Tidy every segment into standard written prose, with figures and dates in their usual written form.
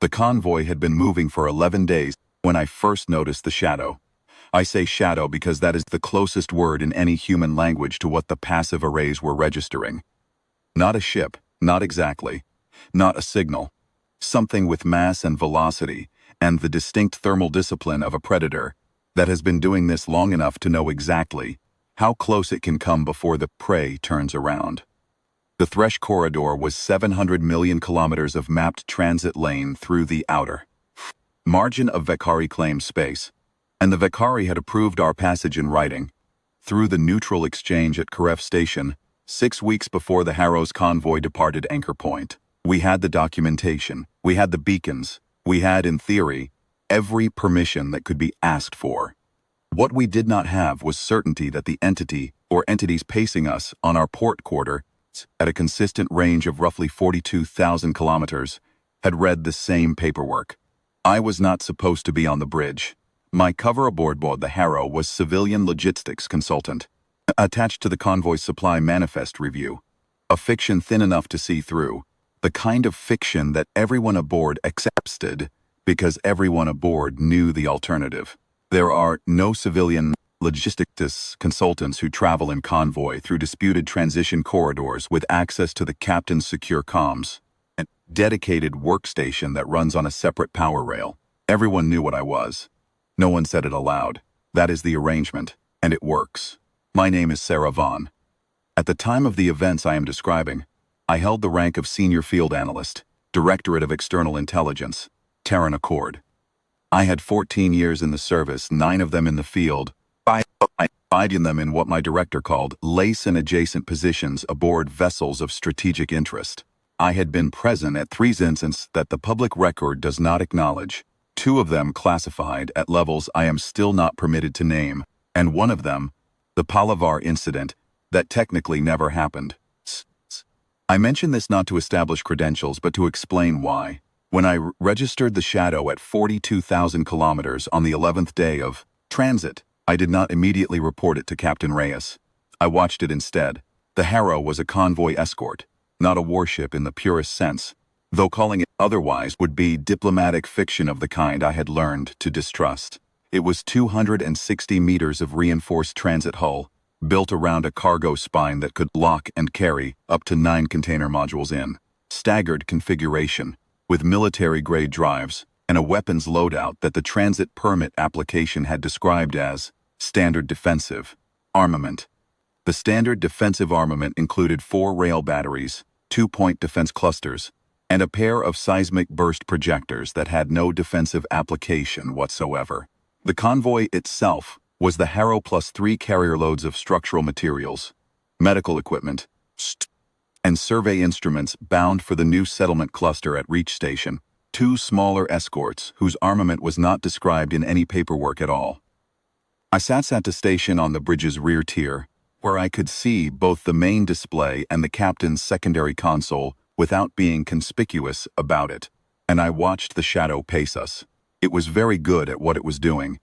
The convoy had been moving for 11 days when I first noticed the shadow. I say shadow because that is the closest word in any human language to what the passive arrays were registering. Not a ship, not exactly. Not a signal. Something with mass and velocity, and the distinct thermal discipline of a predator that has been doing this long enough to know exactly how close it can come before the prey turns around. The Thresh corridor was 700 million kilometers of mapped transit lane through the outer margin of Vekari claimed space, and the Vekari had approved our passage in writing. Through the neutral exchange at Karef Station, 6 weeks before the Harrow's convoy departed Anchor Point, we had the documentation, we had the beacons, we had, in theory, every permission that could be asked for. What we did not have was certainty that the entity or entities pacing us on our port quarter at a consistent range of roughly 42,000 kilometers had read the same paperwork. I was not supposed to be on the bridge. My cover aboard the Harrow was civilian logistics consultant, attached to the convoy's supply manifest review. A fiction thin enough to see through. The kind of fiction that everyone aboard accepted because everyone aboard knew the alternative. There are no civilian logistics consultants who travel in convoy through disputed transition corridors with access to the captain's secure comms, a dedicated workstation that runs on a separate power rail. Everyone knew what I was. No one said it aloud. That is the arrangement, and it works. My name is Sarah Vaughn. At the time of the events I am describing, I held the rank of Senior Field Analyst, Directorate of External Intelligence, Terran Accord. I had 14 years in the service, 9 of them in the field, 5 of them in what my director called lace and adjacent positions aboard vessels of strategic interest. I had been present at 3 incidents that the public record does not acknowledge, 2 of them classified at levels I am still not permitted to name, and one of them, the Palavar incident, that technically never happened. I mention this not to establish credentials but to explain why. When I registered the shadow at 42,000 kilometers on the 11th day of transit, I did not immediately report it to Captain Reyes. I watched it instead. The Harrow was a convoy escort, not a warship in the purest sense, though calling it otherwise would be diplomatic fiction of the kind I had learned to distrust. It was 260 meters of reinforced transit hull, built around a cargo spine that could lock and carry up to 9 container modules in. Staggered configuration, with military-grade drives, and a weapons loadout that the transit permit application had described as standard defensive armament. The standard defensive armament included 4 rail batteries, 2-point defense clusters, and a pair of seismic burst projectors that had no defensive application whatsoever. The convoy itself was the Harrow plus 3 carrier loads of structural materials, medical equipment, and survey instruments bound for the new settlement cluster at Reach Station, 2 smaller escorts whose armament was not described in any paperwork at all. I sat at the station on the bridge's rear tier, where I could see both the main display and the captain's secondary console without being conspicuous about it, and I watched the shadow pace us. It was very good at what it was doing.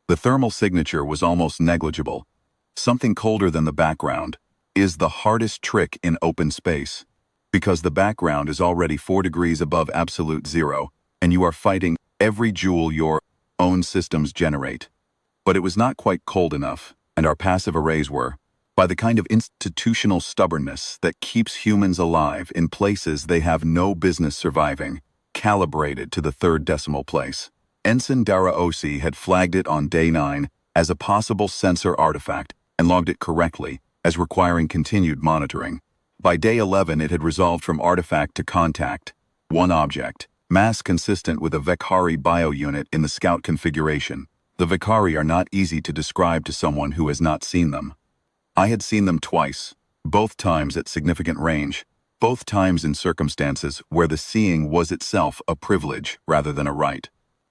The thermal signature was almost negligible. Something colder than the background is the hardest trick in open space, because the background is already 4 degrees above absolute zero, and you are fighting every joule your own systems generate. But it was not quite cold enough, and our passive arrays were, by the kind of institutional stubbornness that keeps humans alive in places they have no business surviving, calibrated to the 3rd decimal place. Ensign Daraosi had flagged it on day 9 as a possible sensor artifact and logged it correctly as requiring continued monitoring. By day 11 it had resolved from artifact to contact, 1 object, mass consistent with a Vekari bio-unit in the scout configuration. The Vekari are not easy to describe to someone who has not seen them. I had seen them twice, both times at significant range, both times in circumstances where the seeing was itself a privilege rather than a right.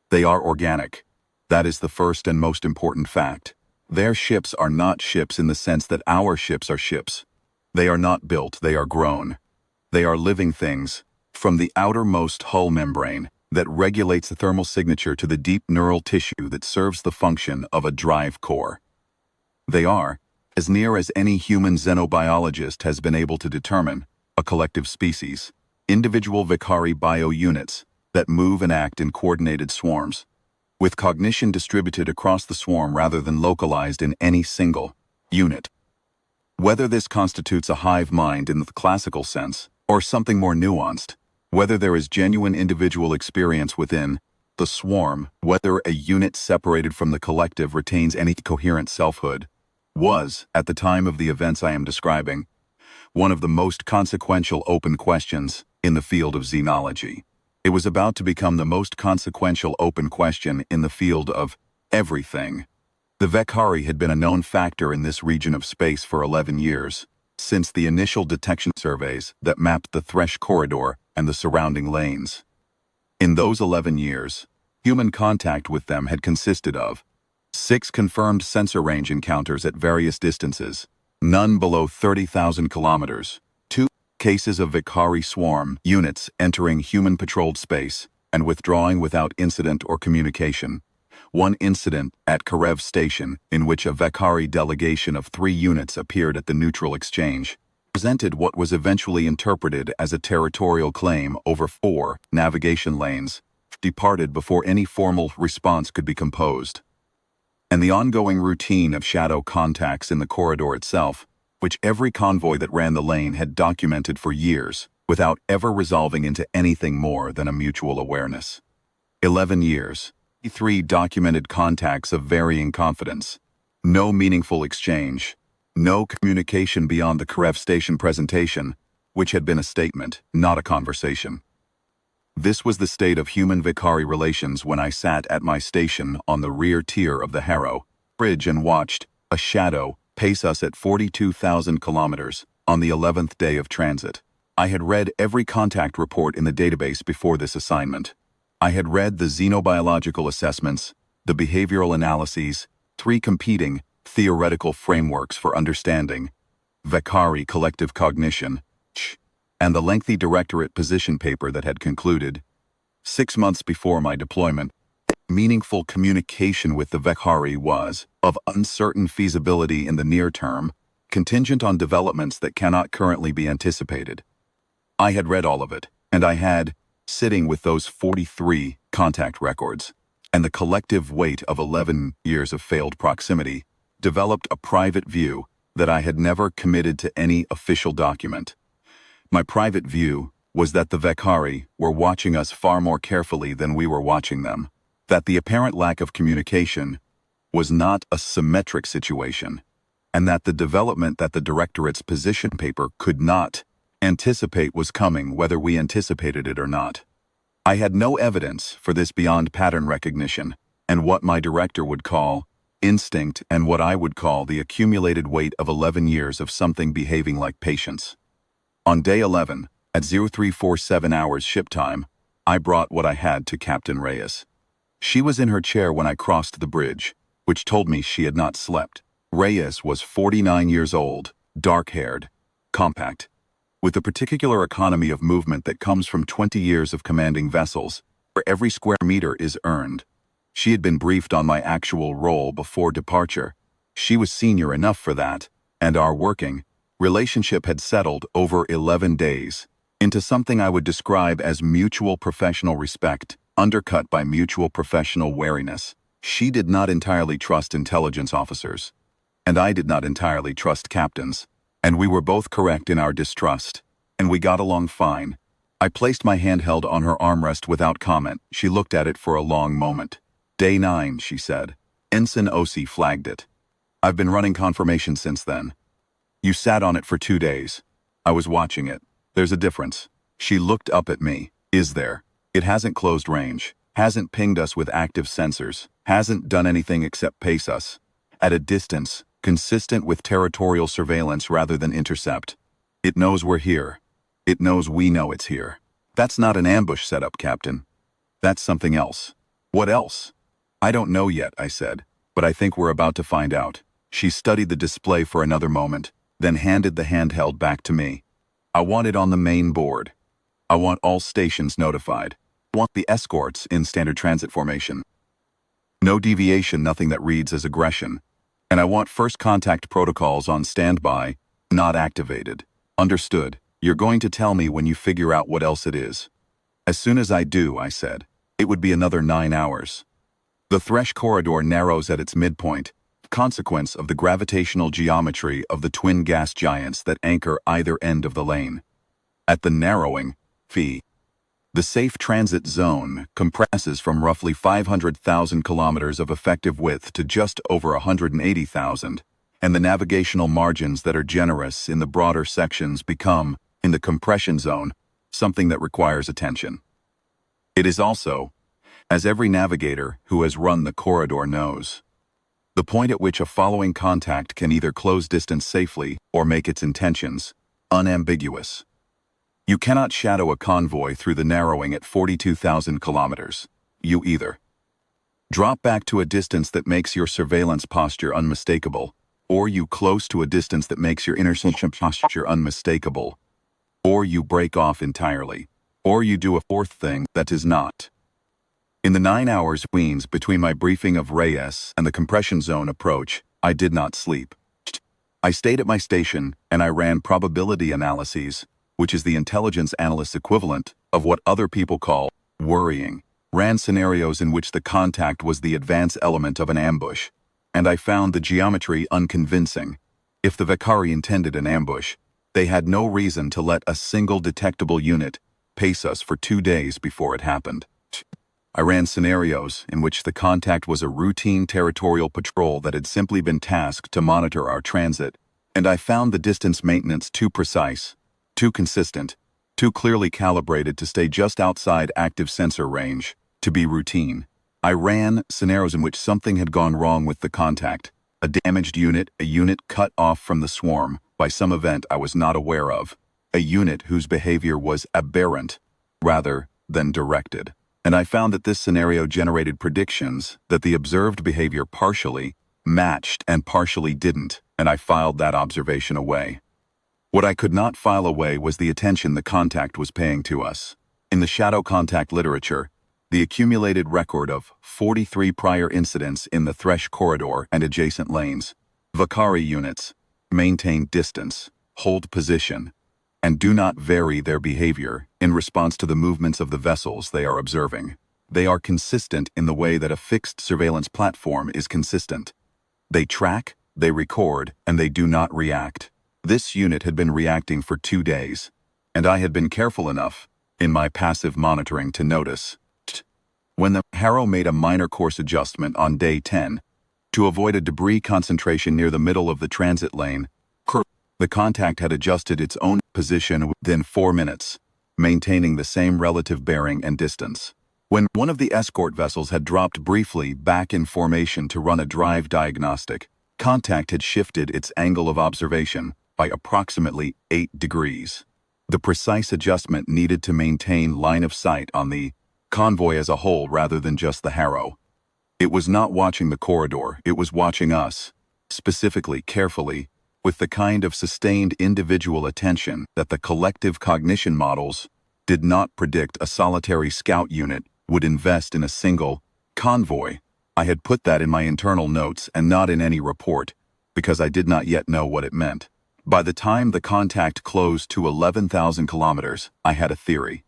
They are organic. That is the first and most important fact. Their ships are not ships in the sense that our ships are ships. They are not built, they are grown. They are living things, from the outermost hull membrane that regulates the thermal signature to the deep neural tissue that serves the function of a drive core. They are, as near as any human xenobiologist has been able to determine, a collective species. Individual Vekari bio-units, that move and act in coordinated swarms, with cognition distributed across the swarm rather than localized in any single unit. Whether this constitutes a hive mind in the classical sense, or something more nuanced, whether there is genuine individual experience within the swarm, whether a unit separated from the collective retains any coherent selfhood, was, at the time of the events I am describing, one of the most consequential open questions in the field of xenology. It was about to become the most consequential open question in the field of everything. The Vekhari had been a known factor in this region of space for 11 years, since the initial detection surveys that mapped the Thresh corridor and the surrounding lanes. In those 11 years, human contact with them had consisted of 6 confirmed sensor range encounters at various distances, none below 30,000 kilometers, 2 cases of Vekhari swarm units entering human-patrolled space and withdrawing without incident or communication, 1 incident at Karev Station in which a Vekhari delegation of 3 units appeared at the neutral exchange, presented what was eventually interpreted as a territorial claim over 4 navigation lanes, departed before any formal response could be composed, and the ongoing routine of shadow contacts in the corridor itself, which every convoy that ran the lane had documented for years, without ever resolving into anything more than a mutual awareness. 11 years. 3 documented contacts of varying confidence. No meaningful exchange. No communication beyond the Karev Station presentation, which had been a statement, not a conversation. This was the state of human-Vekhari relations when I sat at my station on the rear tier of the Harrow bridge and watched a shadow pace us at 42,000 kilometers on the 11th day of transit. I had read every contact report in the database before this assignment. I had read the xenobiological assessments, the behavioral analyses, 3 competing theoretical frameworks for understanding Vekhari collective cognition, and the lengthy directorate position paper that had concluded, 6 months before my deployment, meaningful communication with the Vekhari was of uncertain feasibility in the near term, contingent on developments that cannot currently be anticipated. I had read all of it, and I had, sitting with those 43 contact records, and the collective weight of 11 years of failed proximity, developed a private view that I had never committed to any official document. My private view was that the Vekhari were watching us far more carefully than we were watching them, that the apparent lack of communication was not a symmetric situation, and that the development that the directorate's position paper could not anticipate was coming whether we anticipated it or not. I had no evidence for this beyond pattern recognition, and what my director would call instinct and what I would call the accumulated weight of 11 years of something behaving like patience. On day 11, at 0347 hours ship time, I brought what I had to Captain Reyes. She was in her chair when I crossed the bridge, which told me she had not slept. Reyes was 49 years old, dark-haired, compact, with a particular economy of movement that comes from 20 years of commanding vessels, where every square meter is earned. She had been briefed on my actual role before departure. She was senior enough for that, and our working relationship had settled over 11 days into something I would describe as mutual professional respect, undercut by mutual professional wariness. She did not entirely trust intelligence officers, and I did not entirely trust captains, and we were both correct in our distrust, and we got along fine. I placed my handheld on her armrest without comment. She looked at it for a long moment. Day 9, she said. Ensign Osi flagged it. I've been running confirmation since then. You sat on it for 2 days. I was watching it. There's a difference. She looked up at me. Is there? It hasn't closed range, hasn't pinged us with active sensors, hasn't done anything except pace us at a distance consistent with territorial surveillance rather than intercept. It knows we're here. It knows we know it's here. That's not an ambush setup, Captain. That's something else. What else? I don't know yet, I said, but I think we're about to find out. She studied the display for another moment, then handed the handheld back to me. I want it on the main board. I want all stations notified. I want the escorts in standard transit formation. No deviation, nothing that reads as aggression. And I want first contact protocols on standby, not activated. Understood. You're going to tell me when you figure out what else it is. As soon as I do, I said, it would be another 9 hours. The Thresh corridor narrows at its midpoint, consequence of the gravitational geometry of the twin gas giants that anchor either end of the lane. At the narrowing, phi, the safe transit zone compresses from roughly 500,000 kilometers of effective width to just over 180,000, and the navigational margins that are generous in the broader sections become, in the compression zone, something that requires attention. It is also, as every navigator who has run the corridor knows, the point at which a following contact can either close distance safely or make its intentions unambiguous. You cannot shadow a convoy through the narrowing at 42,000 kilometers. You either drop back to a distance that makes your surveillance posture unmistakable, or you close to a distance that makes your interception posture unmistakable, or you break off entirely, or you do a fourth thing that is not. In the 9 hours between my briefing of Reyes and the compression zone approach, I did not sleep. I stayed at my station and I ran probability analyses, which is the intelligence analyst's equivalent of what other people call worrying, ran scenarios in which the contact was the advance element of an ambush, and I found the geometry unconvincing. If the Vakari intended an ambush, they had no reason to let a single detectable unit pace us for 2 days before it happened. I ran scenarios in which the contact was a routine territorial patrol that had simply been tasked to monitor our transit, and I found the distance maintenance too precise, too consistent, too clearly calibrated to stay just outside active sensor range, to be routine. I ran scenarios in which something had gone wrong with the contact, a damaged unit, a unit cut off from the swarm by some event I was not aware of, a unit whose behavior was aberrant rather than directed. And I found that this scenario generated predictions that the observed behavior partially matched and partially didn't, and I filed that observation away. What I could not file away was the attention the contact was paying to us. In the shadow contact literature, the accumulated record of 43 prior incidents in the Thresh corridor and adjacent lanes, Vakari units maintain distance, hold position, and do not vary their behavior in response to the movements of the vessels they are observing. They are consistent in the way that a fixed surveillance platform is consistent. They track, they record, and they do not react. This unit had been reacting for 2 days, and I had been careful enough, in my passive monitoring, to notice. When the Harrow made a minor course adjustment on day 10, to avoid a debris concentration near the middle of the transit lane, the contact had adjusted its own position within 4 minutes, maintaining the same relative bearing and distance. When one of the escort vessels had dropped briefly back in formation to run a drive diagnostic, contact had shifted its angle of observation by approximately 8 degrees. The precise adjustment needed to maintain line of sight on the convoy as a whole rather than just the Harrow. It was not watching the corridor, it was watching us, specifically, carefully, with the kind of sustained individual attention that the collective cognition models did not predict a solitary scout unit would invest in a single convoy. I had put that in my internal notes and not in any report, because I did not yet know what it meant. By the time the contact closed to 11,000 kilometers, I had a theory.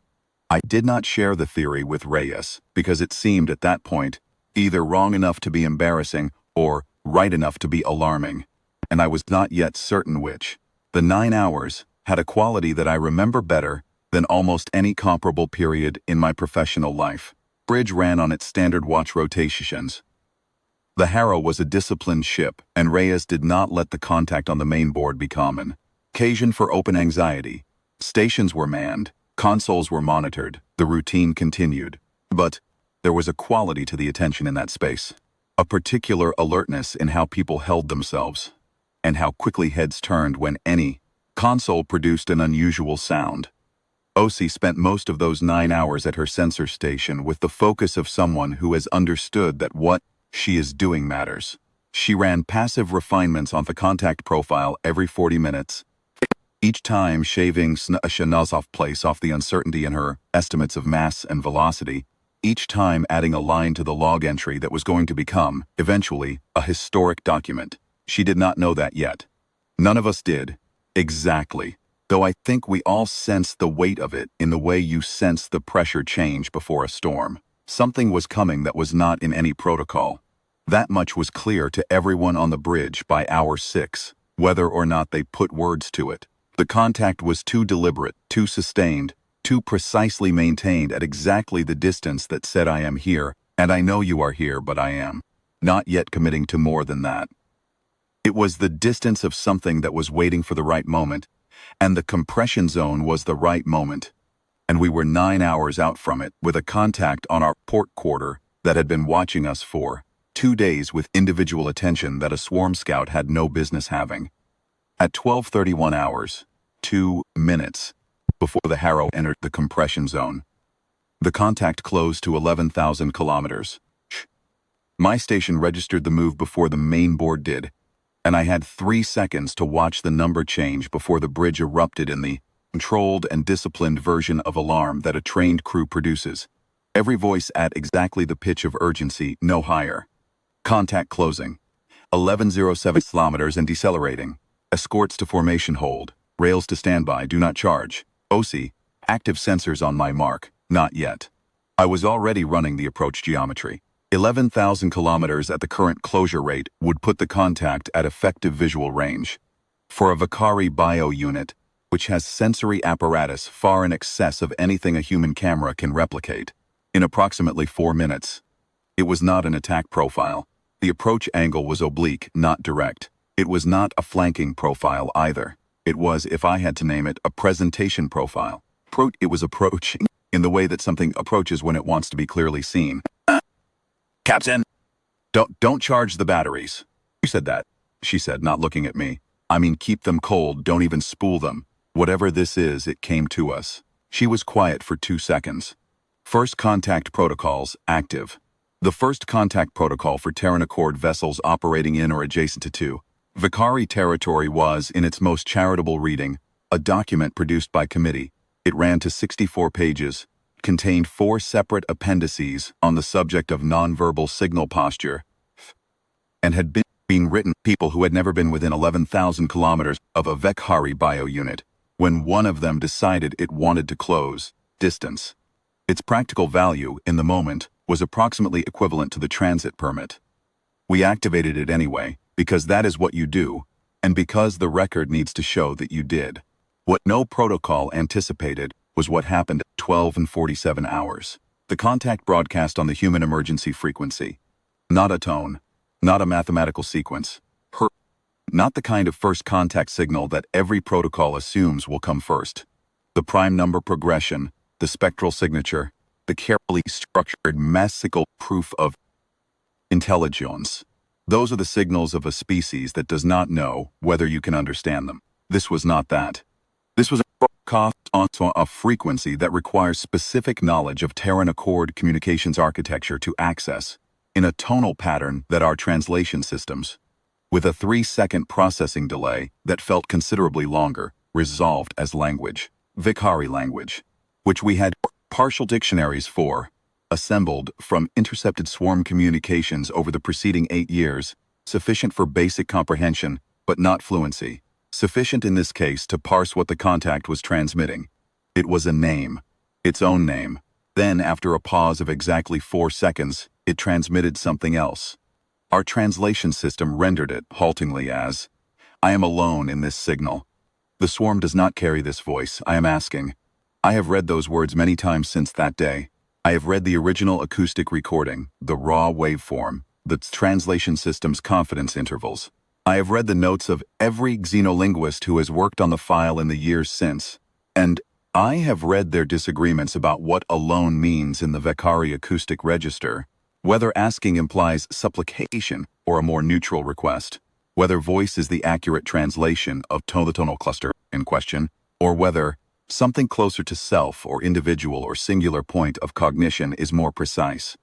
I did not share the theory with Reyes because it seemed at that point either wrong enough to be embarrassing or right enough to be alarming, and I was not yet certain which. The 9 hours had a quality that I remember better than almost any comparable period in my professional life. Bridge ran on its standard watch rotations. The Harrow was a disciplined ship, and Reyes did not let the contact on the main board be common. Occasion for open anxiety. Stations were manned, consoles were monitored, the routine continued. But there was a quality to the attention in that space, a particular alertness in how people held themselves, and how quickly heads turned when any console produced an unusual sound. Osi spent most of those 9 hours at her sensor station with the focus of someone who has understood that what she is doing matters. She ran passive refinements on the contact profile every 40 minutes, each time shaving a Shanazov place off the uncertainty in her estimates of mass and velocity, each time adding a line to the log entry that was going to become, eventually, a historic document. She did not know that yet. None of us did. Exactly. though I think we all sensed the weight of it in the way you sense the pressure change before a storm. Something was coming that was not in any protocol. That much was clear to everyone on the bridge by hour 6, whether or not they put words to it. The contact was too deliberate, too sustained, too precisely maintained at exactly the distance that said I am here, and I know you are here, but I am not yet committing to more than that. It was the distance of something that was waiting for the right moment, and the compression zone was the right moment. And we were 9 hours out from it, with a contact on our port quarter that had been watching us for 2 days with individual attention that a swarm scout had no business having. At 12:31 hours, 2 minutes, before the Harrow entered the compression zone, the contact closed to 11,000 kilometers. My station registered the move before the main board did, and I had 3 seconds to watch the number change before the bridge erupted in the controlled and disciplined version of alarm that a trained crew produces. Every voice at exactly the pitch of urgency, no higher. Contact closing. 1107 kilometers and decelerating. Escorts to formation hold. Rails to standby, do not charge. OC, active sensors on my mark, not yet. I was already running the approach geometry. 11,000 kilometers at the current closure rate would put the contact at effective visual range. For a Vicari bio unit, which has sensory apparatus far in excess of anything a human camera can replicate, in approximately 4 minutes. It was not an attack profile. The approach angle was oblique, not direct. It was not a flanking profile either. It was, if I had to name it, a presentation profile. It was approaching in the way that something approaches when it wants to be clearly seen. Captain! Don't charge the batteries. You said that, she said, not looking at me. I mean, keep them cold, don't even spool them. Whatever this is, it came to us. She was quiet for 2 seconds. First contact protocols, active. The first contact protocol for Terran Accord vessels operating in or adjacent to 2 Vicari territory was, in its most charitable reading, a document produced by committee. It ran to 64 pages, contained 4 separate appendices on the subject of nonverbal signal posture, and had been written by people who had never been within 11,000 kilometers of a Vicari bio unit, when one of them decided it wanted to close distance. Its practical value, in the moment, was approximately equivalent to the transit permit. We activated it anyway, because that is what you do, and because the record needs to show that you did. What no protocol anticipated was what happened at 12:47 hours. The contact broadcast on the human emergency frequency. Not a tone, not a mathematical sequence. Not the kind of first contact signal that every protocol assumes will come first. The prime number progression, the spectral signature, the carefully structured mathematical proof of intelligence. Those are the signals of a species that does not know whether you can understand them. This was not that. This was a broadcast on a frequency that requires specific knowledge of Terran Accord communications architecture to access, in a tonal pattern that our translation systems, with a 3-second processing delay that felt considerably longer, resolved as language, Vicari language, which we had partial dictionaries for, assembled from intercepted swarm communications over the preceding 8 years, sufficient for basic comprehension, but not fluency, sufficient in this case to parse what the contact was transmitting. It was a name, its own name. Then, after a pause of exactly 4 seconds, it transmitted something else. Our translation system rendered it, haltingly, as, I am alone in this signal. The swarm does not carry this voice, I am asking. I have read those words many times since that day. I have read the original acoustic recording, the raw waveform, the translation system's confidence intervals. I have read the notes of every xenolinguist who has worked on the file in the years since, and I have read their disagreements about what alone means in the Vicari acoustic register, whether asking implies supplication or a more neutral request, whether voice is the accurate translation of the tonal cluster in question, or whether something closer to self or individual or singular point of cognition is more precise.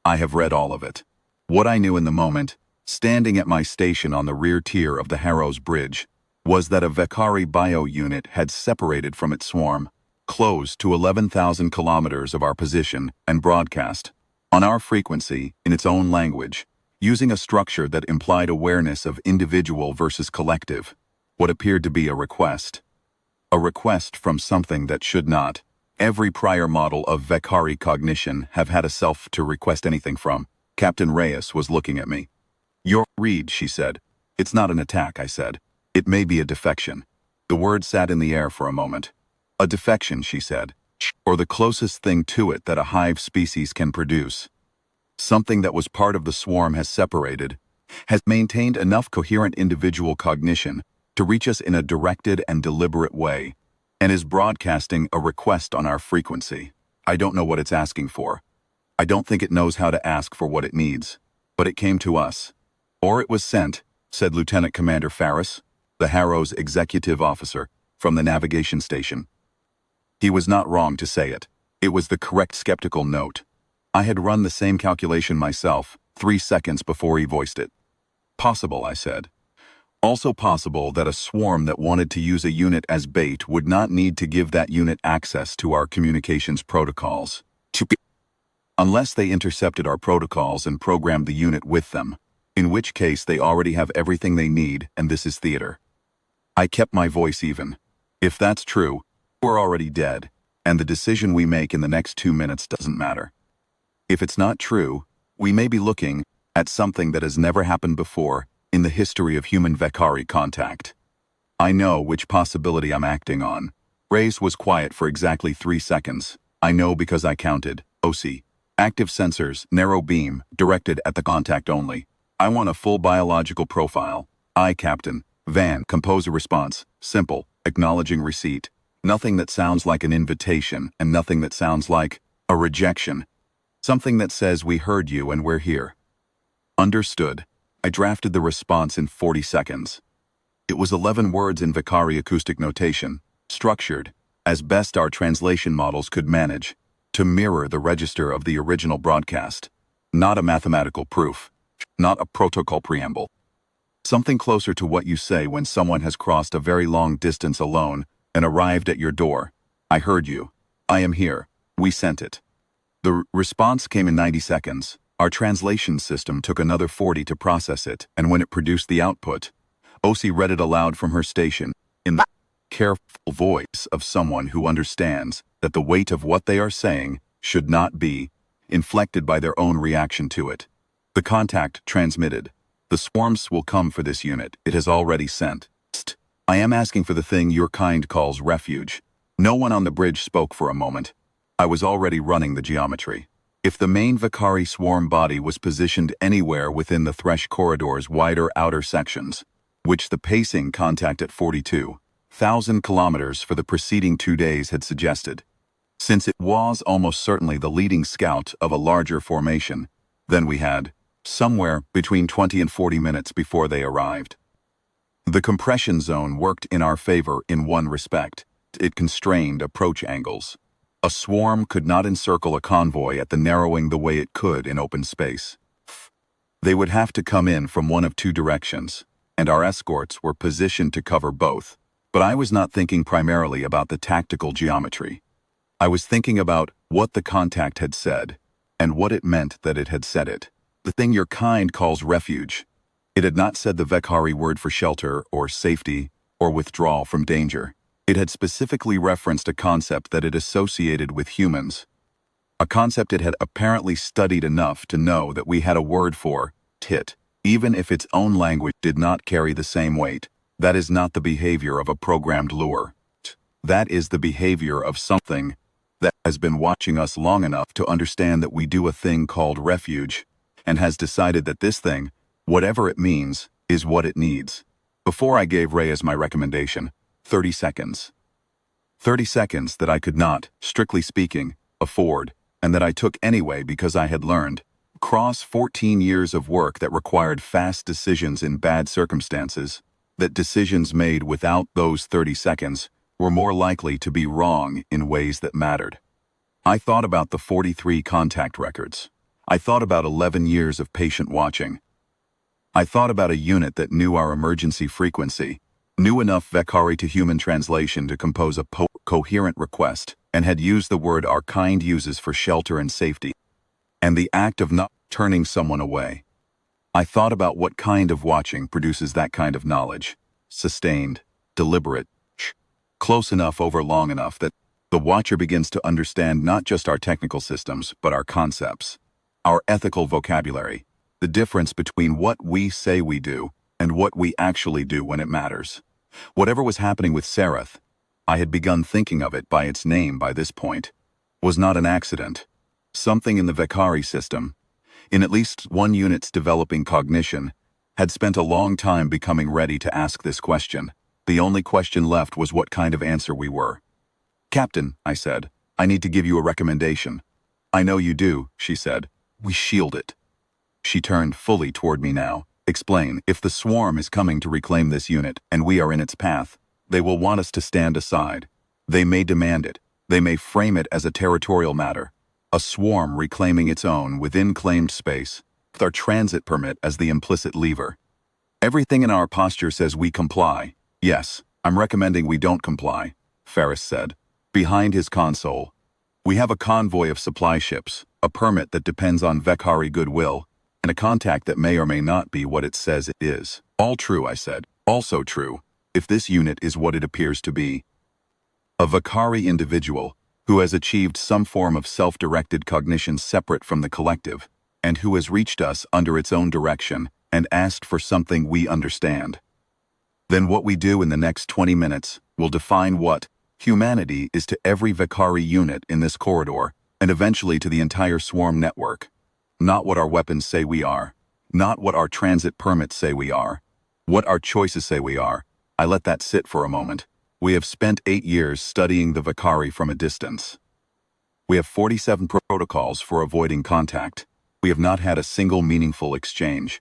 I have read all of it. What I knew in the moment, standing at my station on the rear tier of the Harrow's bridge, was that a Vicari bio unit had separated from its swarm, close to 11,000 kilometers of our position, and broadcast, on our frequency, in its own language, using a structure that implied awareness of individual versus collective, what appeared to be a request. A request from something that should not. Every prior model of Vekari cognition have had a self to request anything from. Captain Reyes was looking at me. "Your read," she said. "It's not an attack," I said. "It may be a defection." The word sat in the air for a moment. "A defection," she said, "or the closest thing to it that a hive species can produce. Something that was part of the swarm has separated, has maintained enough coherent individual cognition to reach us in a directed and deliberate way, and is broadcasting a request on our frequency. I don't know what it's asking for. I don't think it knows how to ask for what it needs, but it came to us. Or it was sent," said Lieutenant Commander Farris, the Harrow's executive officer, from the navigation station. He was not wrong to say it. It was the correct skeptical note. I had run the same calculation myself, 3 seconds before he voiced it. "Possible," I said. "Also possible that a swarm that wanted to use a unit as bait would not need to give that unit access to our communications protocols. Unless they intercepted our protocols and programmed the unit with them, in which case they already have everything they need and this is theater." I kept my voice even. "If that's true, we're already dead, and the decision we make in the next 2 minutes doesn't matter. If it's not true, we may be looking at something that has never happened before in the history of human Vekari contact. I know which possibility I'm acting on." Reyes was quiet for exactly 3 seconds. "I know because I counted. OC. Active sensors, narrow beam, directed at the contact only. I want a full biological profile. I, Captain. Van, compose a response. Simple, acknowledging receipt. Nothing that sounds like an invitation and nothing that sounds like a rejection. Something that says we heard you and we're here." "Understood." I drafted the response in 40 seconds. It was 11 words in Vekari acoustic notation, structured, as best our translation models could manage, to mirror the register of the original broadcast. Not a mathematical proof. Not a protocol preamble. Something closer to what you say when someone has crossed a very long distance alone and arrived at your door. "I heard you. I am here. We sent it." The response came in 90 seconds. Our translation system took another 40 to process it, and when it produced the output, OC read it aloud from her station, in the careful voice of someone who understands that the weight of what they are saying should not be inflected by their own reaction to it. The contact transmitted. "The swarms will come for this unit. It has already sent. I am asking for the thing your kind calls refuge." No one on the bridge spoke for a moment. I was already running the geometry. If the main Vekari swarm body was positioned anywhere within the Thresh corridor's wider outer sections, which the pacing contact at 42,000 kilometers for the preceding 2 days had suggested, since it was almost certainly the leading scout of a larger formation, then we had somewhere between 20 and 40 minutes before they arrived. The compression zone worked in our favor in one respect. It constrained approach angles. A swarm could not encircle a convoy at the narrowing the way it could in open space. They would have to come in from one of 2 directions, and our escorts were positioned to cover both. But I was not thinking primarily about the tactical geometry. I was thinking about what the contact had said, and what it meant that it had said it. The thing your kind calls refuge. It had not said the Vekari word for shelter, or safety, or withdrawal from danger. It had specifically referenced a concept that it associated with humans. A concept it had apparently studied enough to know that we had a word for tit, even if its own language did not carry the same weight. That is not the behavior of a programmed lure. That is the behavior of something that has been watching us long enough to understand that we do a thing called refuge, and has decided that this thing, whatever it means, is what it needs. Before I gave Reyes my recommendation, 30 seconds. 30 seconds that I could not, strictly speaking, afford, and that I took anyway because I had learned, across 14 years of work that required fast decisions in bad circumstances, that decisions made without those 30 seconds were more likely to be wrong in ways that mattered. I thought about the 43 contact records. I thought about 11 years of patient watching. I thought about a unit that knew our emergency frequency, knew enough Vekari to human translation to compose a coherent request, and had used the word our kind uses for shelter and safety, and the act of not turning someone away. I thought about what kind of watching produces that kind of knowledge. Sustained, deliberate. Close enough over long enough that the watcher begins to understand not just our technical systems, but our concepts, our ethical vocabulary, the difference between what we say we do and what we actually do when it matters. Whatever was happening with Serath, I had begun thinking of it by its name by this point, was not an accident. Something in the Vakari system, in at least one unit's developing cognition, had spent a long time becoming ready to ask this question. The only question left was what kind of answer we were. "Captain," I said, "I need to give you a recommendation." "I know you do," she said. "We shield it." She turned fully toward me now. "Explain. If the swarm is coming to reclaim this unit, and we are in its path, they will want us to stand aside. They may demand it. They may frame it as a territorial matter. A swarm reclaiming its own within claimed space, with our transit permit as the implicit lever. Everything in our posture says we comply." "Yes, I'm recommending we don't comply," Ferris said. Behind his console, "We have a convoy of supply ships, a permit that depends on Vakari goodwill, and a contact that may or may not be what it says it is." "All true," I said. "Also true, if this unit is what it appears to be. A Vakari individual who has achieved some form of self-directed cognition separate from the collective, and who has reached us under its own direction and asked for something we understand. Then what we do in the next 20 minutes will define what humanity is to every Vakari unit in this corridor, and eventually to the entire swarm network. Not what our weapons say we are, not what our transit permits say we are, what our choices say we are." I let that sit for a moment. "We have spent 8 years studying the Vakari from a distance. We have 47 protocols for avoiding contact. We have not had a single meaningful exchange."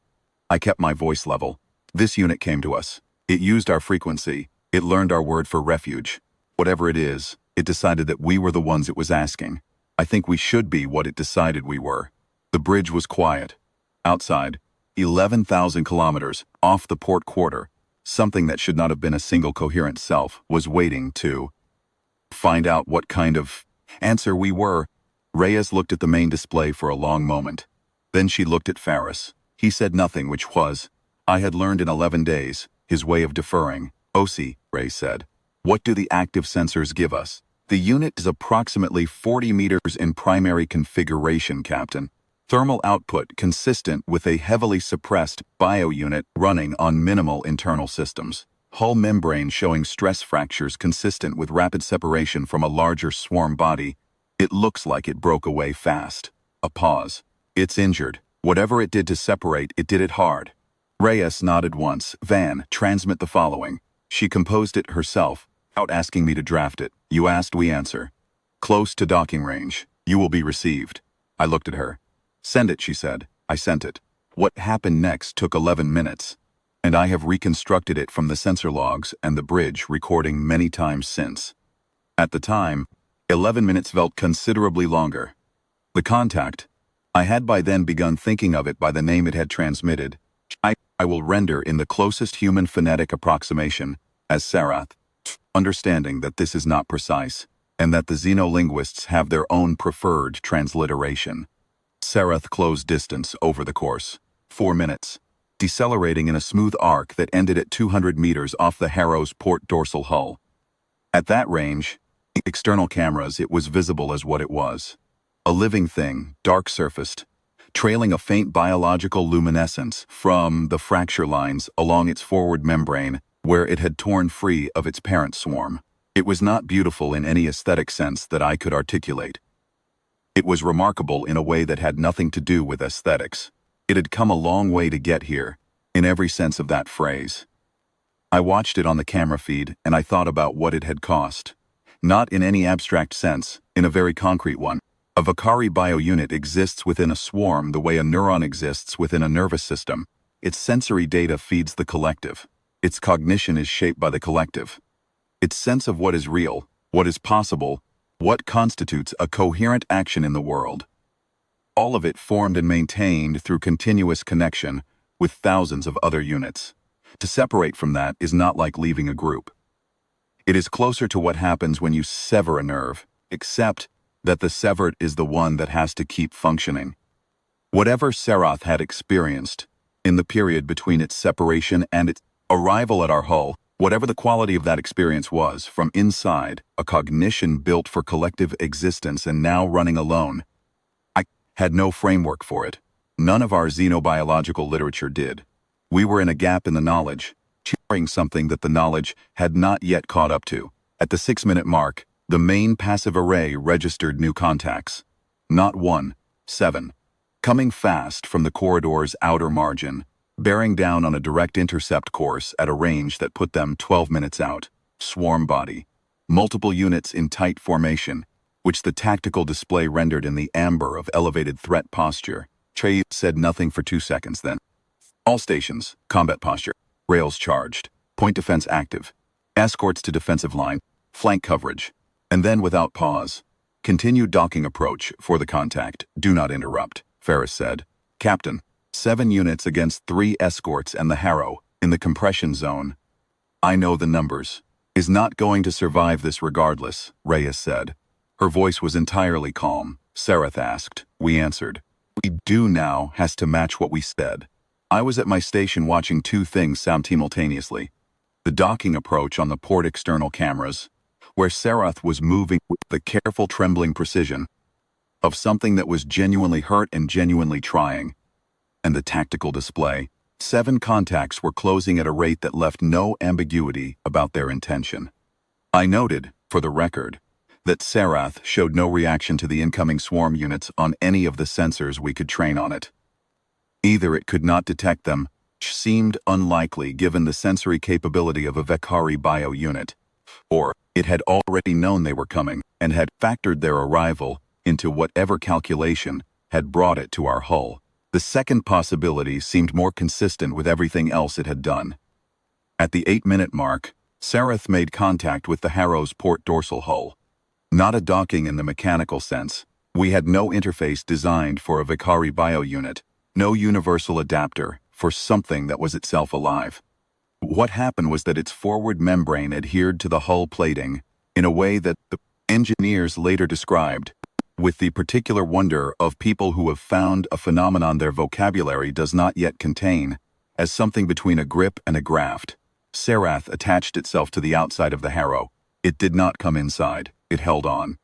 I kept my voice level. "This unit came to us. It used our frequency. It learned our word for refuge. Whatever it is, it decided that we were the ones it was asking. I think we should be what it decided we were." The bridge was quiet. Outside, 11,000 kilometers off the port quarter, something that should not have been a single coherent self was waiting to find out what kind of answer we were. Reyes looked at the main display for a long moment. Then she looked at Ferris. He said nothing, which was, I had learned in 11 days, his way of deferring. "Osi," Ray said, "what do the active sensors give us?" "The unit is approximately 40 meters in primary configuration, Captain. Thermal output consistent with a heavily suppressed bio-unit running on minimal internal systems. Hull membrane showing stress fractures consistent with rapid separation from a larger swarm body. It looks like it broke away fast." A pause. "It's injured. Whatever it did to separate, it did it hard." Reyes nodded once. "Van, transmit the following." She composed it herself, without asking me to draft it. "You asked, we answer. Close to docking range. You will be received." I looked at her. "Send it," she said. I sent it. What happened next took 11 minutes, and I have reconstructed it from the sensor logs and the bridge recording many times since. At the time, 11 minutes felt considerably longer. The contact, I had by then begun thinking of it by the name it had transmitted. I will render in the closest human phonetic approximation as Serath, understanding that this is not precise, and that the xenolinguists have their own preferred transliteration. Serath closed distance over the course. 4 minutes. Decelerating in a smooth arc that ended at 200 meters off the Harrow's port dorsal hull. At that range, external cameras, it was visible as what it was. A living thing, dark-surfaced, trailing a faint biological luminescence from the fracture lines along its forward membrane where it had torn free of its parent swarm. It was not beautiful in any aesthetic sense that I could articulate. It was remarkable in a way that had nothing to do with aesthetics. It had come a long way to get here, in every sense of that phrase. I watched it on the camera feed, and I thought about what it had cost. Not in any abstract sense, in a very concrete one. A Vakari bio-unit exists within a swarm the way a neuron exists within a nervous system. Its sensory data feeds the collective. Its cognition is shaped by the collective. Its sense of what is real, what is possible, what constitutes a coherent action in the world. All of it formed and maintained through continuous connection with thousands of other units. To separate from that is not like leaving a group. It is closer to what happens when you sever a nerve, except that the severed is the one that has to keep functioning. Whatever Serath had experienced in the period between its separation and its arrival at our hull Whatever the quality of that experience was, from inside, a cognition built for collective existence and now running alone, I had no framework for it. None of our xenobiological literature did. We were in a gap in the knowledge, cheering something that the knowledge had not yet caught up to. At the 6-minute mark, the main passive array registered new contacts. Not one, 7. Coming fast from the corridor's outer margin, bearing down on a direct intercept course at a range that put them 12 minutes out. Swarm body. Multiple units in tight formation, which the tactical display rendered in the amber of elevated threat posture. Trey said nothing for 2 seconds then. All stations, combat posture, rails charged, point defense active, escorts to defensive line, flank coverage, and then without pause. Continued docking approach for the contact, do not interrupt, Ferris said. Captain, 7 units against 3 escorts and the Harrow, in the compression zone. I know the numbers. Is not going to survive this regardless, Reyes said. Her voice was entirely calm. Sereth asked. We answered. We do now has to match what we said. I was at my station watching 2 things simultaneously. The docking approach on the port external cameras, where Sereth was moving with the careful trembling precision of something that was genuinely hurt and genuinely trying, and the tactical display. 7 contacts were closing at a rate that left no ambiguity about their intention. I noted, for the record, that Sereth showed no reaction to the incoming swarm units on any of the sensors we could train on it. Either it could not detect them, which seemed unlikely given the sensory capability of a Vekari bio unit, or it had already known they were coming and had factored their arrival into whatever calculation had brought it to our hull. The second possibility seemed more consistent with everything else it had done. At the 8-minute mark, Sereth made contact with the Harrow's port dorsal hull. Not a docking in the mechanical sense. We had no interface designed for a Vekari bio unit, no universal adapter for something that was itself alive. What happened was that its forward membrane adhered to the hull plating in a way that the engineers later described with the particular wonder of people who have found a phenomenon their vocabulary does not yet contain, as something between a grip and a graft. Sereth attached itself to the outside of the Harrow. It did not come inside. It held on.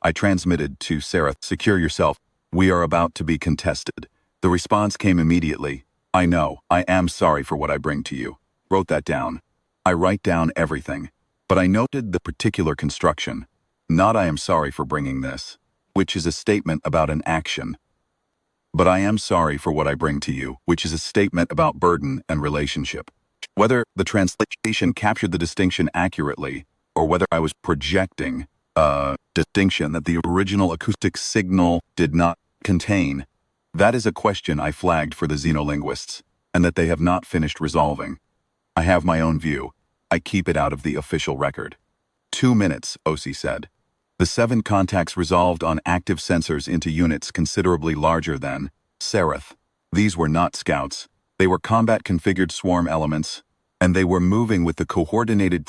I transmitted to Sereth, secure yourself. We are about to be contested. The response came immediately. I know. I am sorry for what I bring to you. Wrote that down. I write down everything. But I noted the particular construction. Not I am sorry for bringing this, which is a statement about an action. But I am sorry for what I bring to you, which is a statement about burden and relationship. Whether the translation captured the distinction accurately, or whether I was projecting a distinction that the original acoustic signal did not contain, that is a question I flagged for the xenolinguists, and that they have not finished resolving. I have my own view. I keep it out of the official record. 2 minutes, Osi said. The 7 contacts resolved on active sensors into units considerably larger than Sereth. These were not scouts. They were combat-configured swarm elements, and they were moving with the coordinated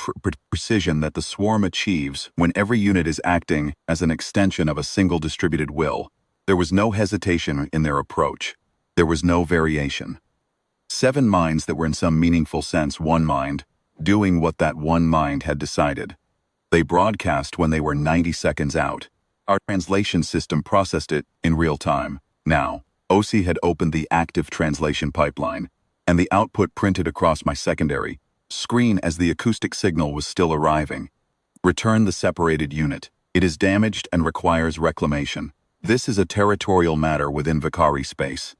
precision that the swarm achieves when every unit is acting as an extension of a single distributed will. There was no hesitation in their approach. There was no variation. 7 minds that were in some meaningful sense one mind, doing what that one mind had decided. They broadcast when they were 90 seconds out. Our translation system processed it in real time. Now, OC had opened the active translation pipeline, and the output printed across my secondary screen as the acoustic signal was still arriving. Return the separated unit. It is damaged and requires reclamation. This is a territorial matter within Vekari space.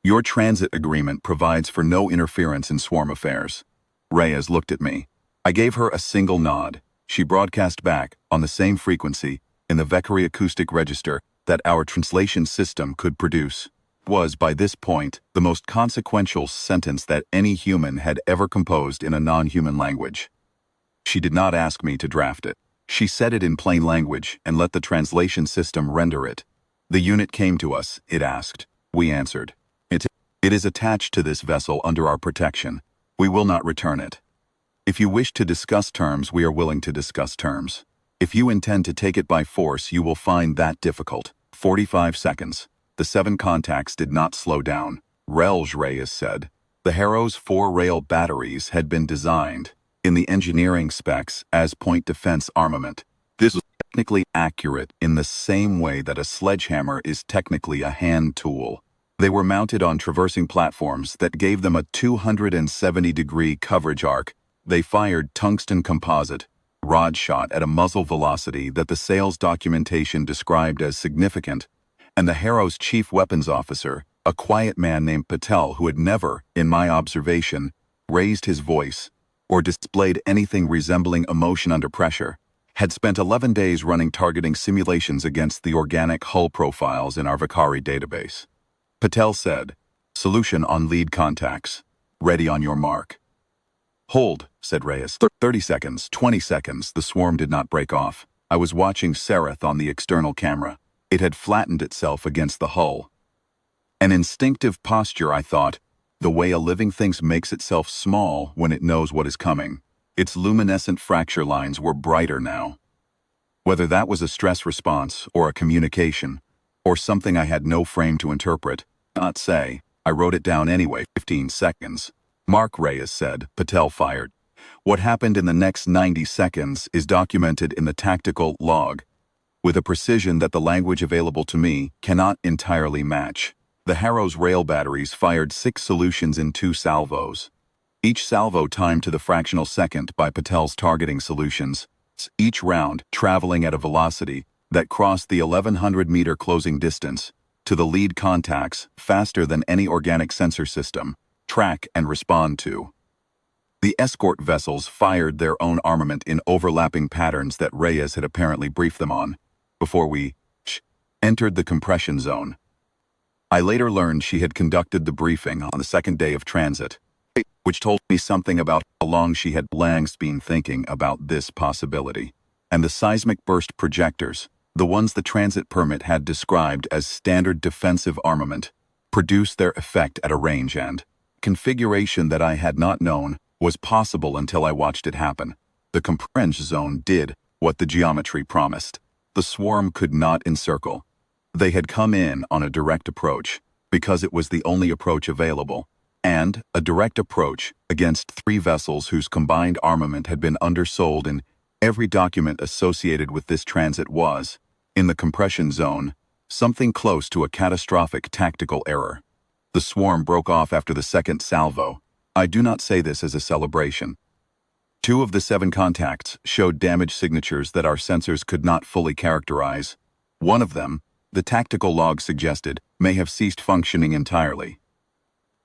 Your transit agreement provides for no interference in swarm affairs. Reyes looked at me. I gave her a single nod. She broadcast back, on the same frequency, in the Vekari acoustic register that our translation system could produce. Was, by this point, the most consequential sentence that any human had ever composed in a non-human language. She did not ask me to draft it. She said it in plain language and let the translation system render it. The unit came to us, it asked. We answered. It is attached to this vessel under our protection. We will not return it. If you wish to discuss terms, we are willing to discuss terms. If you intend to take it by force, you will find that difficult. 45 seconds. The 7 contacts did not slow down. Relj Reyes said. The Harrow's 4-rail batteries had been designed. in the engineering specs as point defense armament. This was technically accurate in the same way that a sledgehammer is technically a hand tool. They were mounted on traversing platforms that gave them a 270-degree coverage arc. They fired tungsten composite, rod shot at a muzzle velocity that the sales documentation described as significant, and the Harrow's chief weapons officer, a quiet man named Patel who had never, in my observation, raised his voice or displayed anything resembling emotion under pressure, had spent 11 days running targeting simulations against the organic hull profiles in our Vicari database. Patel said, "Solution on lead contacts. Ready on your mark." "Hold," said Reyes. 30 seconds, 20 seconds, the swarm did not break off. I was watching Sereth on the external camera. It had flattened itself against the hull. An instinctive posture, I thought, the way a living thing makes itself small when it knows what is coming. Its luminescent fracture lines were brighter now. Whether that was a stress response or a communication, or something I had no frame to interpret, not say. I wrote it down anyway. 15 seconds. "Mark," Reyes said. Patel fired. What happened in the next 90 seconds is documented in the tactical log, with a precision that the language available to me cannot entirely match. The Harrow's rail batteries fired 6 solutions in 2 salvos. Each salvo timed to the fractional second by Patel's targeting solutions, each round traveling at a velocity that crossed the 1,100-meter closing distance to the lead contacts faster than any organic sensor system, track and respond to. The escort vessels fired their own armament in overlapping patterns that Reyes had apparently briefed them on before we entered the compression zone. I later learned she had conducted the briefing on the second day of transit, which told me something about how long she had been thinking about this possibility. And the seismic burst projectors, the ones the transit permit had described as standard defensive armament, produced their effect at a range and configuration that I had not known was possible until I watched it happen. The compression zone did what the geometry promised. The swarm could not encircle. They had come in on a direct approach, because it was the only approach available, and a direct approach against 3 vessels whose combined armament had been undersold in every document associated with this transit was, in the compression zone, something close to a catastrophic tactical error. The swarm broke off after the second salvo. I do not say this as a celebration. 2 of the 7 contacts showed damage signatures that our sensors could not fully characterize. One of them, the tactical log suggested, may have ceased functioning entirely.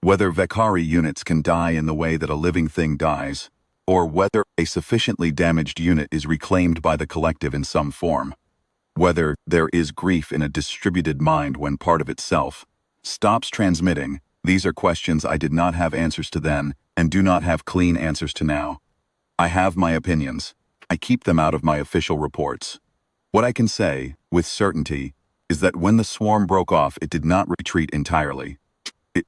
Whether Vicari units can die in the way that a living thing dies, or whether a sufficiently damaged unit is reclaimed by the collective in some form, whether there is grief in a distributed mind when part of itself stops transmitting, these are questions I did not have answers to then and do not have clean answers to now. I have my opinions. I keep them out of my official reports. What I can say, with certainty, is that when the swarm broke off, it did not retreat entirely.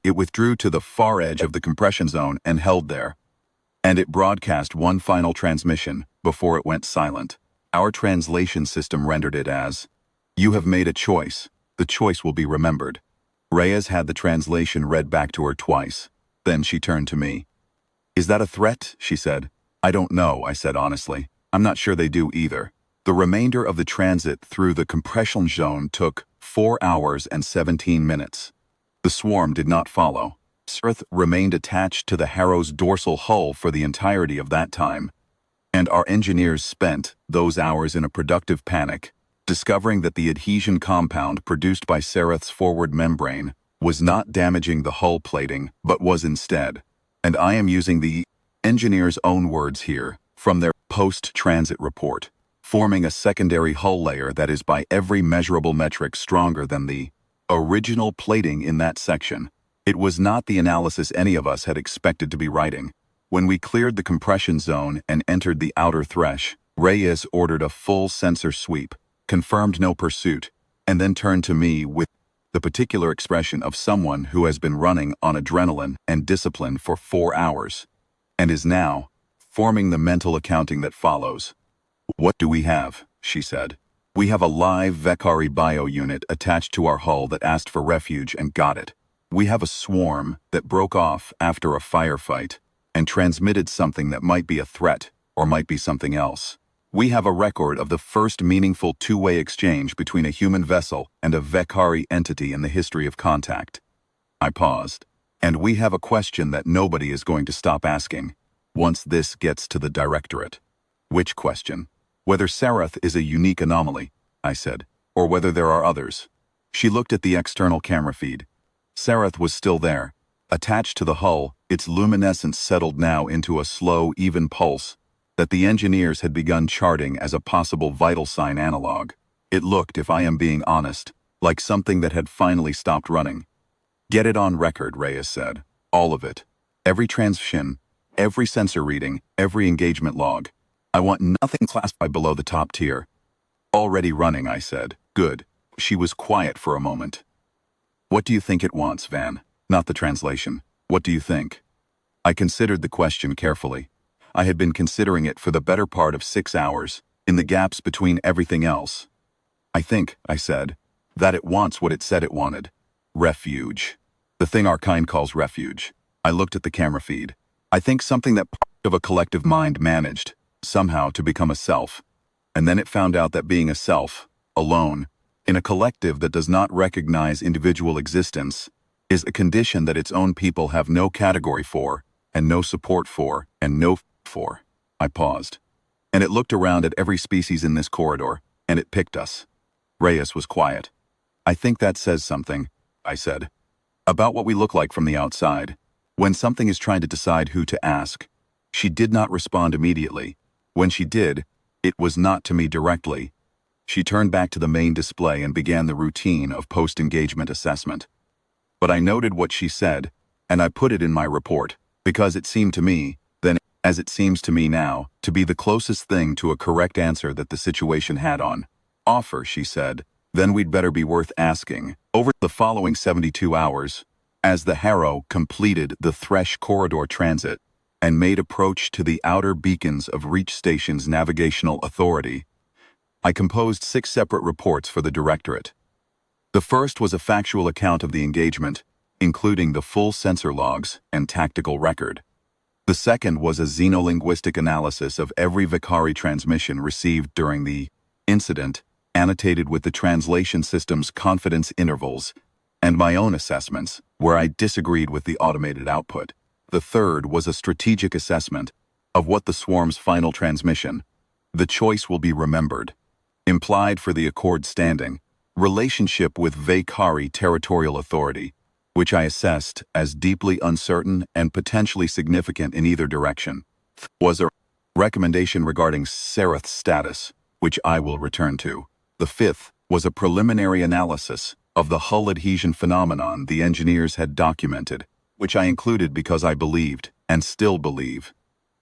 It withdrew to the far edge of the compression zone and held there. And it broadcast one final transmission before it went silent. Our translation system rendered it as, "You have made a choice. The choice will be remembered." Reyes had the translation read back to her twice. Then she turned to me. "Is that a threat?" she said. "I don't know," I said honestly. "I'm not sure they do either." The remainder of the transit through the compression zone took 4 hours and 17 minutes. The swarm did not follow. Sereth remained attached to the Harrow's dorsal hull for the entirety of that time, and our engineers spent those hours in a productive panic, discovering that the adhesion compound produced by Sereth's forward membrane was not damaging the hull plating, but was instead, and I am using the engineers' own words here, from their post-transit report, forming a secondary hull layer that is by every measurable metric stronger than the original plating in that section. It was not the analysis any of us had expected to be writing. When we cleared the compression zone and entered the outer thresh, Reyes ordered a full sensor sweep, confirmed no pursuit, and then turned to me with the particular expression of someone who has been running on adrenaline and discipline for 4 hours, and is now forming the mental accounting that follows. "What do we have?" she said. "We have a live Vicari bio unit attached to our hull that asked for refuge and got it. We have a swarm that broke off after a firefight. and transmitted something that might be a threat or might be something else. We have a record of the first meaningful two-way exchange between a human vessel and a Vekari entity in the history of contact. I paused. And we have a question that nobody is going to stop asking once this gets to the directorate. Which question? Whether Sarath is a unique anomaly, I said, or whether there are others. She looked at the external camera feed. Sarath was still there. Attached to the hull, its luminescence settled now into a slow, even pulse that the engineers had begun charting as a possible vital sign analog. It looked, if I am being honest, like something that had finally stopped running. Get it on record, Reyes said. All of it. Every transmission, every sensor reading, every engagement log. I want nothing classified below the top tier. Already running, I said. Good. She was quiet for a moment. What do you think it wants, Van? Not the translation. What do you think? I considered the question carefully. I had been considering it for the better part of 6 hours, in the gaps between everything else. I think, I said, that it wants what it said it wanted. Refuge. The thing our kind calls refuge. I looked at the camera feed. I think something that part of a collective mind managed, somehow, to become a self. And then it found out that being a self, alone, in a collective that does not recognize individual existence, is a condition that its own people have no category for, and no support for, and no for. I paused. And it looked around at every species in this corridor, and it picked us. Reyes was quiet. I think that says something, I said, about what we look like from the outside. When something is trying to decide who to ask. She did not respond immediately. When she did, it was not to me directly. She turned back to the main display and began the routine of post-engagement assessment. But I noted what she said, and I put it in my report, because it seemed to me, then, as it seems to me now, to be the closest thing to a correct answer that the situation had on offer, she said. Then we'd better be worth asking. Over the following 72 hours, as the Harrow completed the Thresh Corridor transit and made approach to the outer beacons of Reach Station's Navigational Authority, I composed 6 separate reports for the Directorate. The first was a factual account of the engagement, including the full sensor logs and tactical record. The second was a xenolinguistic analysis of every Vekari transmission received during the incident, annotated with the translation system's confidence intervals, and my own assessments, where I disagreed with the automated output. The third was a strategic assessment of what the swarm's final transmission, the choice will be remembered, implied for the Accord standing, relationship with Vekari territorial authority, which I assessed as deeply uncertain and potentially significant in either direction, was a recommendation regarding Sarath's status, which I will return to. The fifth was a preliminary analysis of the hull adhesion phenomenon the engineers had documented, which I included because I believed, and still believe,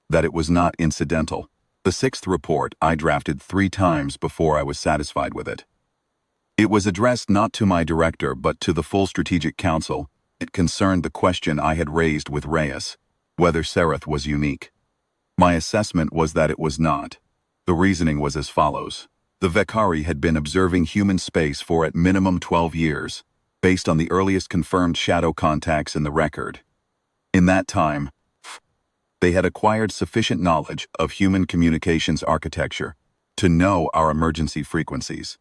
that it was not incidental. The sixth report I drafted 3 times before I was satisfied with it. It was addressed not to my director but to the full Strategic Council. It concerned the question I had raised with Reyes, whether Sarath was unique. My assessment was that it was not. The reasoning was as follows. The Vekari had been observing human space for at minimum 12 years, based on the earliest confirmed shadow contacts in the record. In that time, they had acquired sufficient knowledge of human communications architecture to know our emergency frequencies.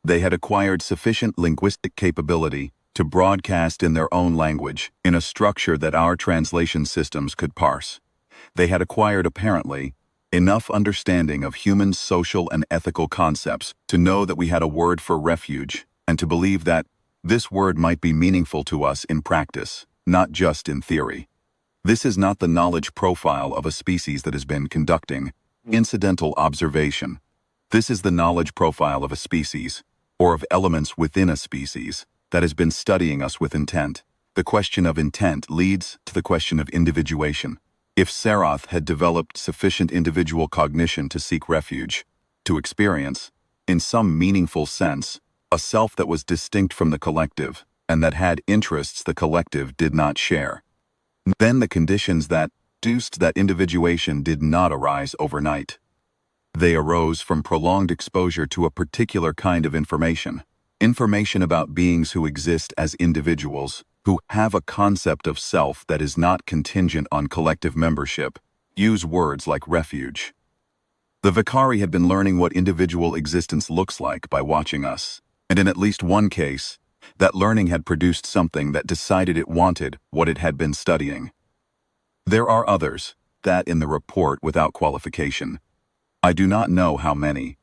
They had acquired sufficient linguistic capability to broadcast in their own language in a structure that our translation systems could parse. They had acquired, apparently, enough understanding of human social and ethical concepts to know that we had a word for refuge and to believe that this word might be meaningful to us in practice, not just in theory. This is not the knowledge profile of a species that has been conducting incidental observation. This is the knowledge profile of a species, or of elements within a species, that has been studying us with intent. The question of intent leads to the question of individuation. If Sarath had developed sufficient individual cognition to seek refuge, to experience, in some meaningful sense, a self that was distinct from the collective, and that had interests the collective did not share, then the conditions that induced that individuation did not arise overnight. They arose from prolonged exposure to a particular kind of information about beings who exist as individuals, who have a concept of self that is not contingent on collective membership, use words like refuge. The Vicari had been learning what individual existence looks like by watching us, and in at least one case, that learning had produced something that decided it wanted what it had been studying. There are others, that in the report without qualification. I do not know how many.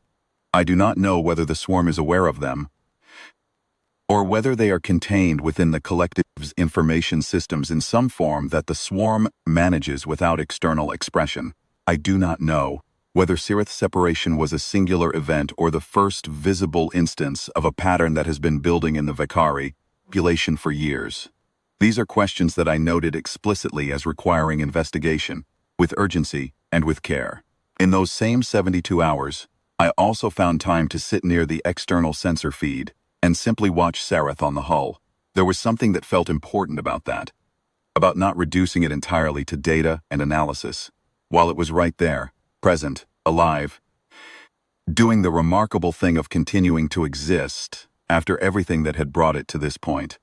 I do not know whether the swarm is aware of them, or whether they are contained within the collective's information systems in some form that the swarm manages without external expression. I do not know whether Sirith's separation was a singular event or the first visible instance of a pattern that has been building in the Vicari population for years. These are questions that I noted explicitly as requiring investigation, with urgency and with care. In those same 72 hours, I also found time to sit near the external sensor feed and simply watch Sareth on the hull. There was something that felt important about that, about not reducing it entirely to data and analysis, while it was right there, present, alive, doing the remarkable thing of continuing to exist after everything that had brought it to this point.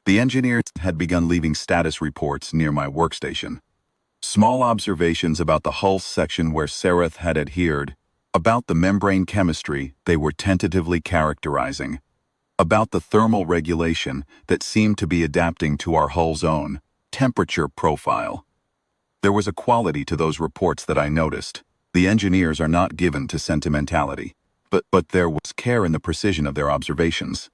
The engineers had begun leaving status reports near my workstation. Small observations about the hull section where Sareth had adhered, about the membrane chemistry they were tentatively characterizing, about the thermal regulation that seemed to be adapting to our hull's own temperature profile. There was a quality to those reports that I noticed. The engineers are not given to sentimentality, but there was care in the precision of their observations.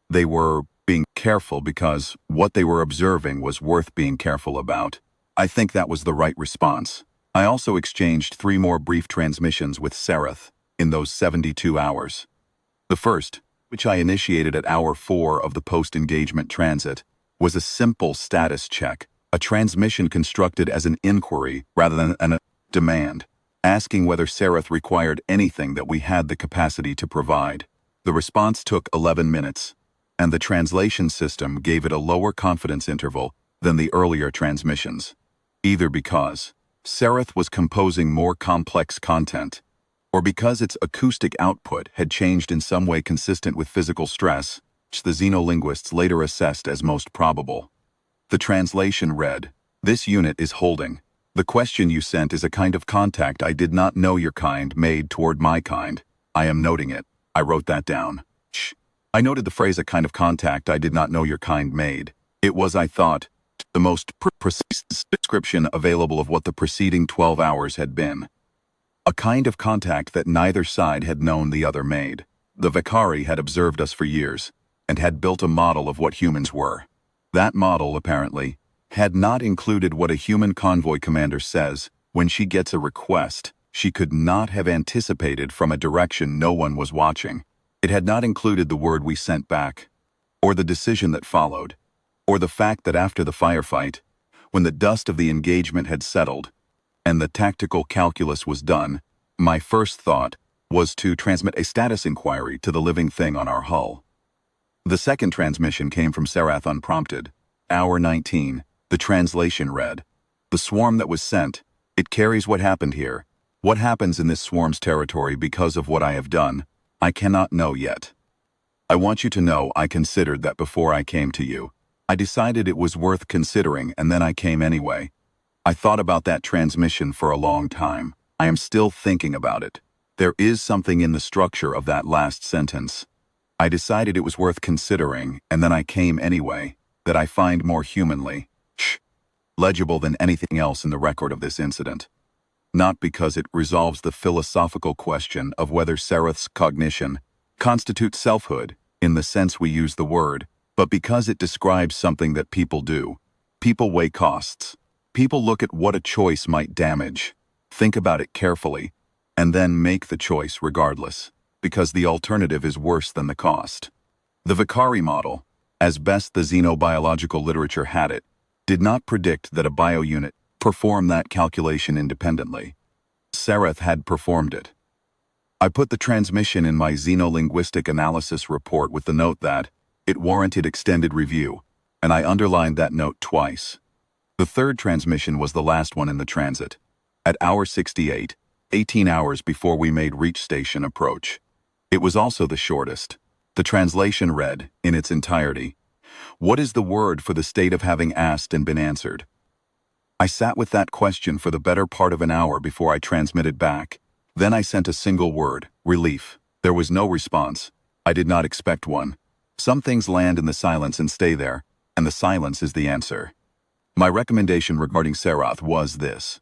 They were being careful because what they were observing was worth being careful about. I think that was the right response. I also exchanged 3 more brief transmissions with Sareth in those 72 hours. The first, which I initiated at hour 4 of the post-engagement transit, was a simple status check, a transmission constructed as an inquiry rather than a demand, asking whether Sareth required anything that we had the capacity to provide. The response took 11 minutes, and the translation system gave it a lower confidence interval than the earlier transmissions, either because Sareth was composing more complex content, or because its acoustic output had changed in some way consistent with physical stress, which the xenolinguists later assessed as most probable. The translation read, "This unit is holding. The question you sent is a kind of contact I did not know your kind made toward my kind. I am noting it." I wrote that down. Shh. I noted the phrase "a kind of contact I did not know your kind made." It was, I thought, the most precise description available of what the preceding 12 hours had been. A kind of contact that neither side had known the other made. The Vicari had observed us for years, and had built a model of what humans were. That model, apparently, had not included what a human convoy commander says when she gets a request she could not have anticipated from a direction no one was watching. It had not included the word we sent back, or the decision that followed, or the fact that after the firefight, when the dust of the engagement had settled, and the tactical calculus was done, my first thought was to transmit a status inquiry to the living thing on our hull. The second transmission came from Sareth unprompted. Hour 19, the translation read, "The swarm that was sent, it carries what happened here. What happens in this swarm's territory because of what I have done, I cannot know yet. I want you to know I considered that before I came to you. I decided it was worth considering, and then I came anyway. I thought about that transmission for a long time. I am still thinking about it. There is something in the structure of that last sentence. I decided it was worth considering, and then I came anyway, that I find more humanly, legible than anything else in the record of this incident. Not because it resolves the philosophical question of whether Sareth's cognition constitutes selfhood in the sense we use the word, but because it describes something that people do. People weigh costs. People look at what a choice might damage, think about it carefully, and then make the choice regardless, because the alternative is worse than the cost. The Vicari model, as best the xenobiological literature had it, did not predict that a biounit perform that calculation independently. Sareth had performed it. I put the transmission in my xenolinguistic analysis report with the note that it warranted extended review, and I underlined that note twice. The third transmission was the last one in the transit. At hour 68, 18 hours before we made reach station approach. It was also the shortest. The translation read, in its entirety, What is the word for the state of having asked and been answered? I sat with that question for the better part of an hour before I transmitted back. Then I sent a single word, relief. There was no response. I did not expect one. Some things land in the silence and stay there, and the silence is the answer. My recommendation regarding Serath was this: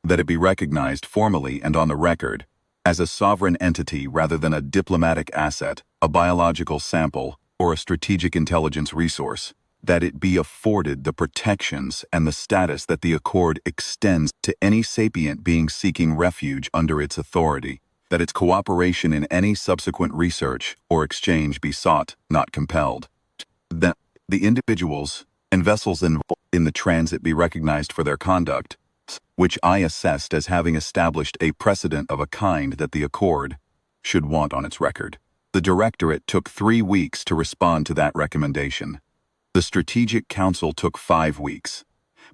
that it be recognized formally and on the record as a sovereign entity rather than a diplomatic asset, a biological sample, or a strategic intelligence resource, that it be afforded the protections and the status that the Accord extends to any sapient being seeking refuge under its authority, that its cooperation in any subsequent research or exchange be sought, not compelled, that the individuals and vessels involved in the transit be recognized for their conduct, which I assessed as having established a precedent of a kind that the Accord should want on its record. The Directorate took 3 weeks to respond to that recommendation. The Strategic Council took 5 weeks.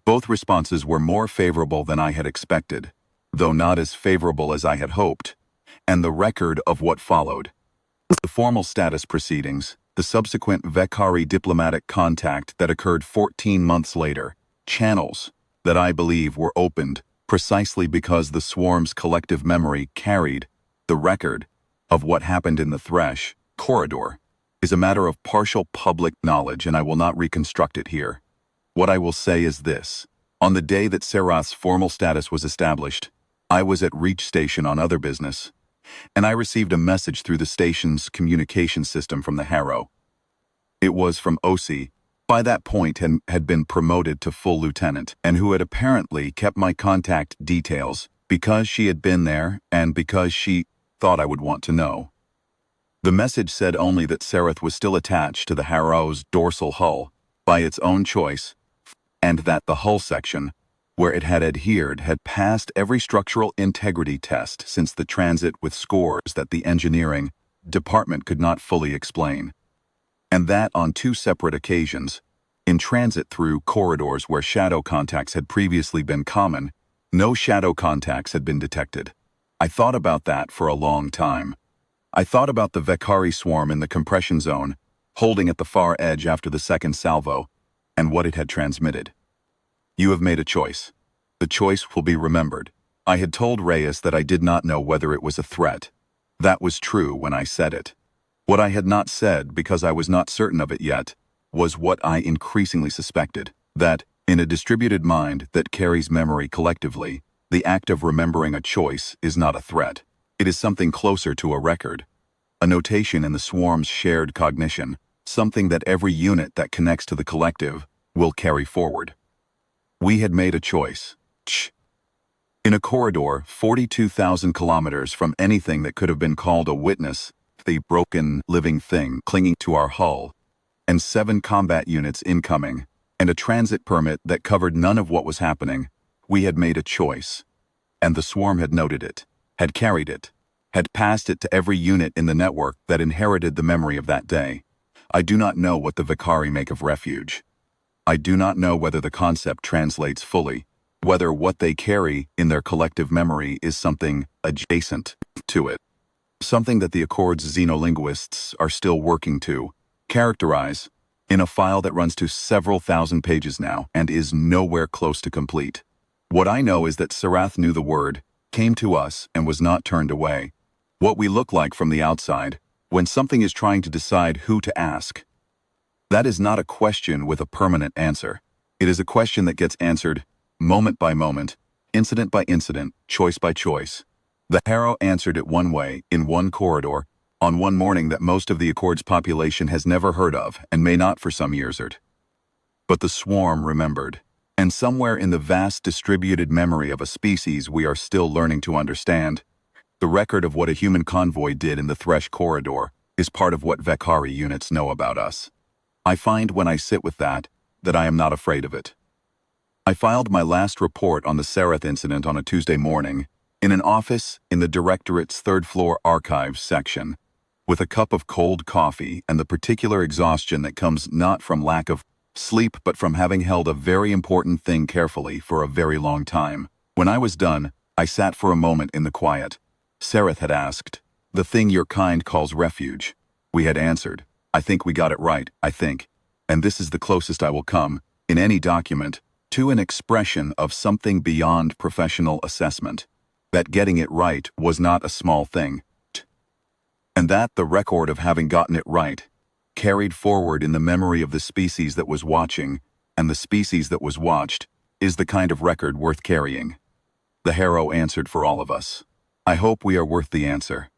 Both responses were more favorable than I had expected, though not as favorable as I had hoped, and the record of what followed. The formal status proceedings, the subsequent Vekari diplomatic contact that occurred 14 months later, channels that I believe were opened precisely because the swarm's collective memory carried the record of what happened in the Thresh corridor, is a matter of partial public knowledge, and I will not reconstruct it here. What I will say is this: on the day that Serath's formal status was established, I was at Reach Station on other business, and I received a message through the station's communication system from the Harrow. It was from Osi, by that point had been promoted to full lieutenant, and who had apparently kept my contact details because she had been there and because she thought I would want to know. The message said only that Serath was still attached to the Harrow's dorsal hull by its own choice, and that the hull section, where it had adhered, had passed every structural integrity test since the transit with scores that the engineering department could not fully explain. And that on 2 separate occasions, in transit through corridors where shadow contacts had previously been common, no shadow contacts had been detected. I thought about that for a long time. I thought about the Vekari swarm in the compression zone, holding at the far edge after the second salvo, and what it had transmitted. You have made a choice. The choice will be remembered. I had told Reyes that I did not know whether it was a threat. That was true when I said it. What I had not said, because I was not certain of it yet, was what I increasingly suspected, that, in a distributed mind that carries memory collectively, the act of remembering a choice is not a threat. It is something closer to a record, a notation in the swarm's shared cognition, something that every unit that connects to the collective will carry forward. We had made a choice. In a corridor 42,000 kilometers from anything that could have been called a witness, the broken, living thing clinging to our hull, and 7 combat units incoming, and a transit permit that covered none of what was happening, we had made a choice. And the swarm had noted it, had carried it, had passed it to every unit in the network that inherited the memory of that day. I do not know what the Vekari make of refuge. I do not know whether the concept translates fully, whether what they carry in their collective memory is something adjacent to it. Something that the Accord's xenolinguists are still working to characterize in a file that runs to several thousand pages now and is nowhere close to complete. What I know is that Serath knew the word, came to us, and was not turned away. What we look like from the outside, when something is trying to decide who to ask. That is not a question with a permanent answer. It is a question that gets answered moment by moment, incident by incident, choice by choice. The Harrow answered it one way, in one corridor, on one morning that most of the Accord's population has never heard of and may not for some years. But the swarm remembered, and somewhere in the vast distributed memory of a species we are still learning to understand, the record of what a human convoy did in the Thresh corridor is part of what Vekari units know about us. I find when I sit with that I am not afraid of it. I filed my last report on the Serath incident on a Tuesday morning, in an office in the Directorate's third-floor archives section, with a cup of cold coffee and the particular exhaustion that comes not from lack of sleep but from having held a very important thing carefully for a very long time. When I was done, I sat for a moment in the quiet. Serath had asked, "The thing your kind calls refuge." We had answered, "I think we got it right, I think." And this is the closest I will come, in any document, to an expression of something beyond professional assessment. That getting it right was not a small thing. And that the record of having gotten it right, carried forward in the memory of the species that was watching, and the species that was watched, is the kind of record worth carrying. The Harrow answered for all of us. I hope we are worth the answer.